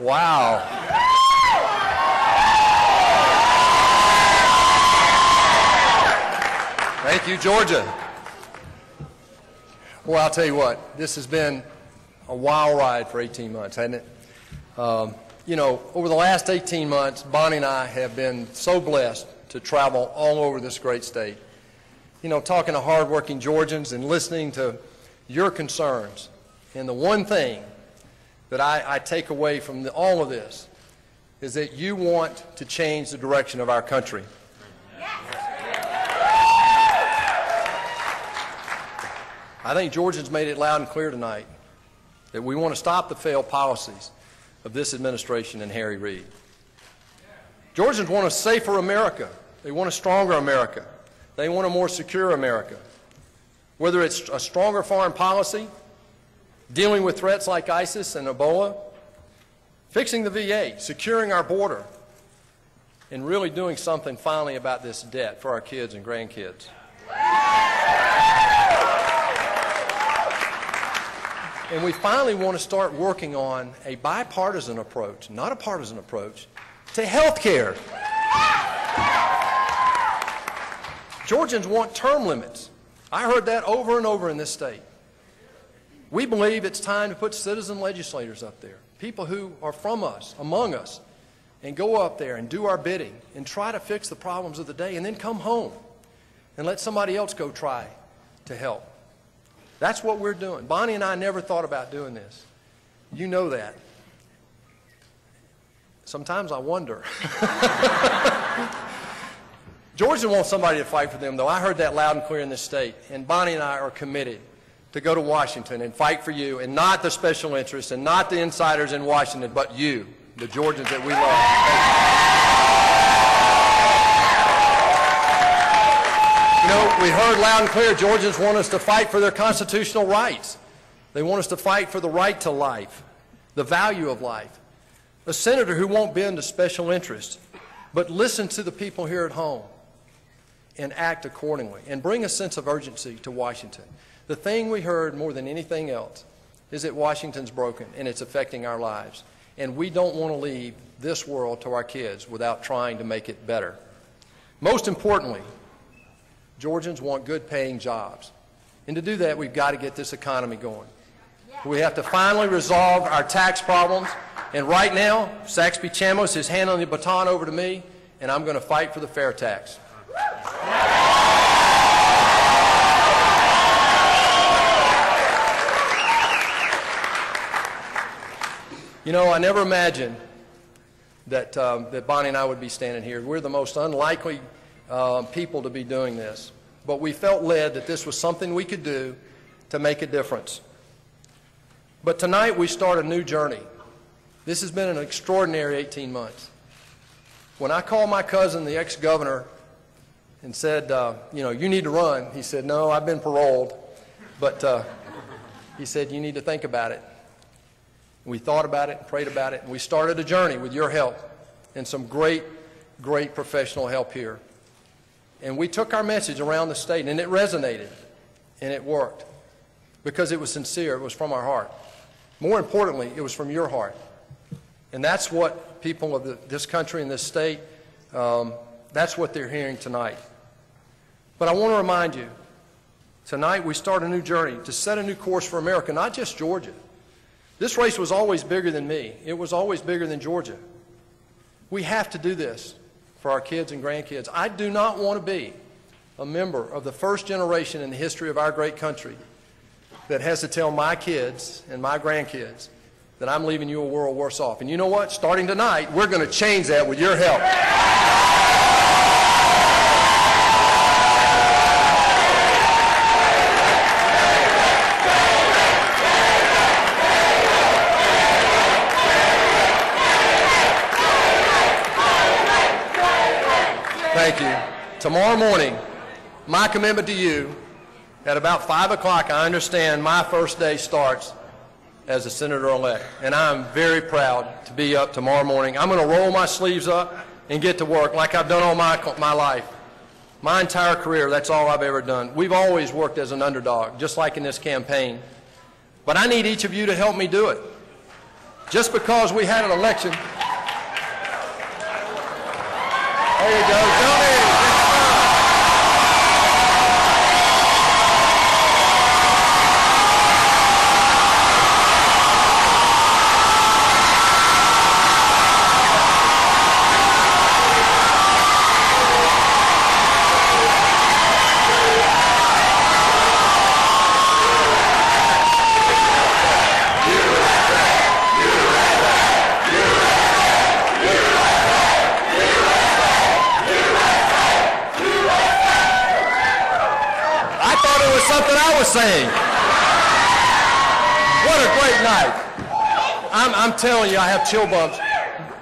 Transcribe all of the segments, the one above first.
Wow. Thank you, Georgia. Well, I'll tell you what, this has been a wild ride for 18 months, hasn't it? You know, over the last 18 months, Bonnie and I have been so blessed to travel all over this great state. You know, talking to hardworking Georgians and listening to your concerns. And the one thing that I take away from all of this is that you want to change the direction of our country. I think Georgians made it loud and clear tonight that we want to stop the failed policies of this administration and Harry Reid. Georgians want a safer America. They want a stronger America. They want a more secure America. Whether it's a stronger foreign policy, dealing with threats like ISIS and Ebola, fixing the VA, securing our border, and really doing something finally about this debt for our kids and grandkids. And we finally want to start working on a bipartisan approach, not a partisan approach, to health care. Georgians want term limits. I heard that over and over in this state. We believe it's time to put citizen legislators up there, people who are from us, among us, and go up there and do our bidding and try to fix the problems of the day and then come home and let somebody else go try to help. That's what we're doing. Bonnie and I never thought about doing this. You know that. Sometimes I wonder. Georgia wants somebody to fight for them, though. I heard that loud and clear in this state. And Bonnie and I are committed to go to Washington and fight for you, and not the special interests and not the insiders in Washington, but you, the Georgians that we love. You know, we heard loud and clear Georgians want us to fight for their constitutional rights. They want us to fight for the right to life, the value of life. A senator who won't bend to special interests, but listen to the people here at home and act accordingly and bring a sense of urgency to Washington. The thing we heard more than anything else is that Washington's broken and it's affecting our lives. And we don't want to leave this world to our kids without trying to make it better. Most importantly, Georgians want good-paying jobs. And to do that, we've got to get this economy going. We have to finally resolve our tax problems. And right now, Saxby Chamos is handing the baton over to me, and I'm going to fight for the fair tax. You know, I never imagined that Bonnie and I would be standing here. We're the most unlikely people to be doing this. But we felt led that this was something we could do to make a difference. But tonight we start a new journey. This has been an extraordinary 18 months. When I called my cousin, the ex-governor, and said, you know, you need to run, he said, no, I've been paroled. But he said, you need to think about it. We thought about it and prayed about it, and we started a journey with your help and some great, great professional help here. And we took our message around the state, and it resonated, and it worked because it was sincere. It was from our heart. More importantly, it was from your heart. And that's what people of this country and this state, that's what they're hearing tonight. But I want to remind you, tonight we start a new journey to set a new course for America, not just Georgia. This race was always bigger than me. It was always bigger than Georgia. We have to do this for our kids and grandkids. I do not want to be a member of the first generation in the history of our great country that has to tell my kids and my grandkids that I'm leaving you a world worse off. And you know what? Starting tonight, we're going to change that with your help. Thank you. Tomorrow morning, my commitment to you, at about 5 o'clock, I understand my first day starts as a senator-elect. And I'm very proud to be up tomorrow morning. I'm going to roll my sleeves up and get to work like I've done all my life. My entire career, that's all I've ever done. We've always worked as an underdog, just like in this campaign. But I need each of you to help me do it. Just because we had an election. There you go, Tony. Something I was saying. What a great night. I'm telling you, I have chill bumps.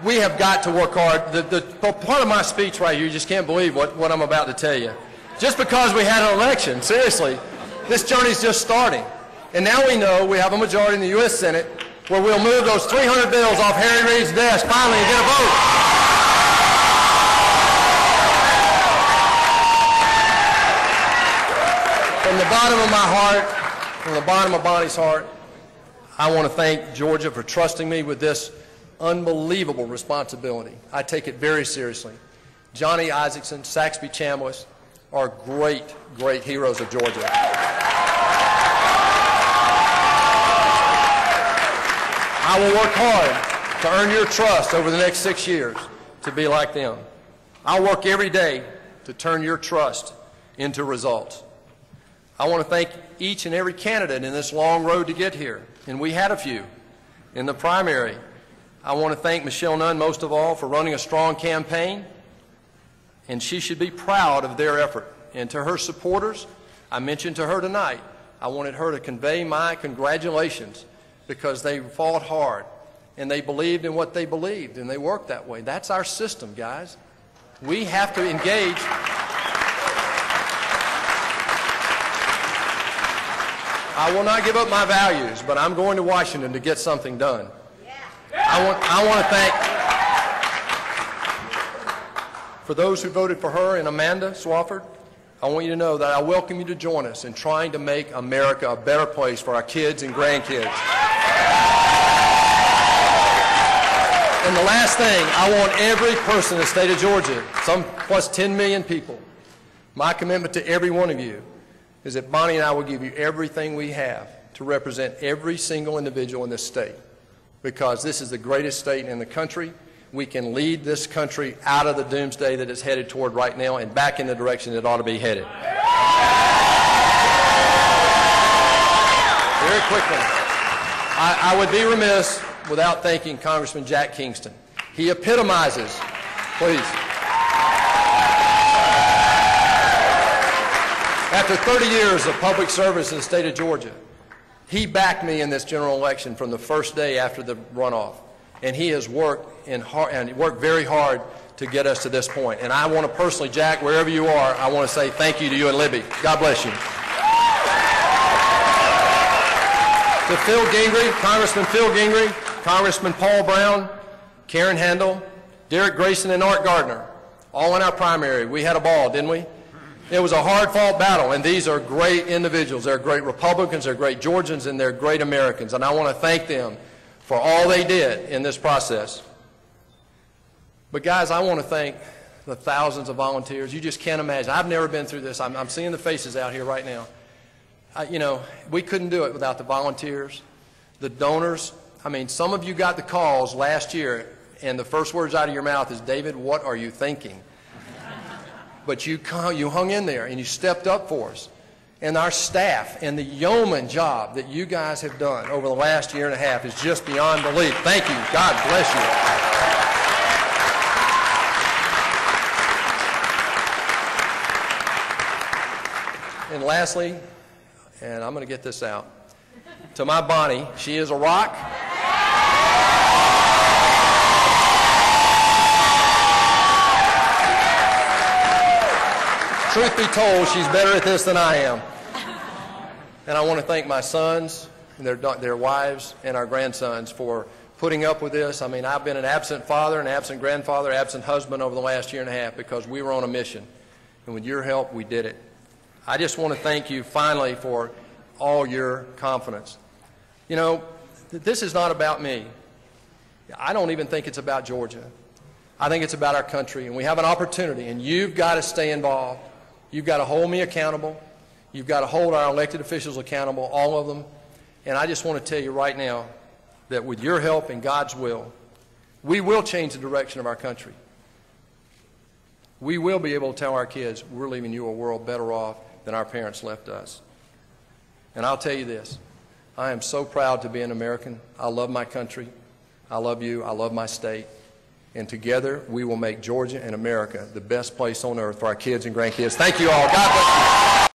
We have got to work hard. The part of my speech right here, you just can't believe what I'm about to tell you. Just because we had an election, seriously, this journey's just starting. And now we know we have a majority in the U.S. Senate where we'll move those 300 bills off Harry Reid's desk finally and get a vote. From the bottom of my heart, from the bottom of Bonnie's heart, I want to thank Georgia for trusting me with this unbelievable responsibility. I take it very seriously. Johnny Isakson, Saxby Chambliss are great, great heroes of Georgia. I will work hard to earn your trust over the next 6 years to be like them. I'll work every day to turn your trust into results. I want to thank each and every candidate in this long road to get here, and we had a few in the primary. I want to thank Michelle Nunn most of all for running a strong campaign, and she should be proud of their effort. And to her supporters, I mentioned to her tonight, I wanted her to convey my congratulations because they fought hard, and they believed in what they believed, and they worked that way. That's our system, guys. We have to engage. I will not give up my values, but I'm going to Washington to get something done. I want to thank, for those who voted for her and Amanda Swofford, I want you to know that I welcome you to join us in trying to make America a better place for our kids and grandkids. And the last thing, I want every person in the state of Georgia, some plus 10 million people, my commitment to every one of you is that Bonnie and I will give you everything we have to represent every single individual in this state, because this is the greatest state in the country. We can lead this country out of the doomsday that it's headed toward right now and back in the direction it ought to be headed. Very quickly, I would be remiss without thanking Congressman Jack Kingston. He epitomizes, please. After 30 years of public service in the state of Georgia, he backed me in this general election from the first day after the runoff. And he has worked very hard to get us to this point. And I want to personally, Jack, wherever you are, I want to say thank you to you and Libby. God bless you. To Phil Gingrey, Congressman Phil Gingrey, Congressman Paul Brown, Karen Handel, Derek Grayson, and Art Gardner, all in our primary. We had a ball, didn't we? It was a hard-fought battle, and these are great individuals. They're great Republicans, they're great Georgians, and they're great Americans. And I want to thank them for all they did in this process. But guys, I want to thank the thousands of volunteers. You just can't imagine. I've never been through this. I'm seeing the faces out here right now. You know, we couldn't do it without the volunteers, the donors. I mean, some of you got the calls last year, and the first words out of your mouth is, David, what are you thinking? But you hung in there, and you stepped up for us. And our staff and the yeoman job that you guys have done over the last year and a half is just beyond belief. Thank you. God bless you. And lastly, and I'm going to get this out, to my Bonnie, she is a rock. Truth be told, she's better at this than I am. And I want to thank my sons, and their wives, and our grandsons for putting up with this. I mean, I've been an absent father, an absent grandfather, absent husband over the last year and a half because we were on a mission. And with your help, we did it. I just want to thank you finally for all your confidence. You know, this is not about me. I don't even think it's about Georgia. I think it's about our country, and we have an opportunity, and you've got to stay involved. You've got to hold me accountable. You've got to hold our elected officials accountable, all of them. And I just want to tell you right now that with your help and God's will, we will change the direction of our country. We will be able to tell our kids, we're leaving you a world better off than our parents left us. And I'll tell you this, I am so proud to be an American. I love my country. I love you. I love my state. And together, we will make Georgia and America the best place on earth for our kids and grandkids. Thank you all. God bless you.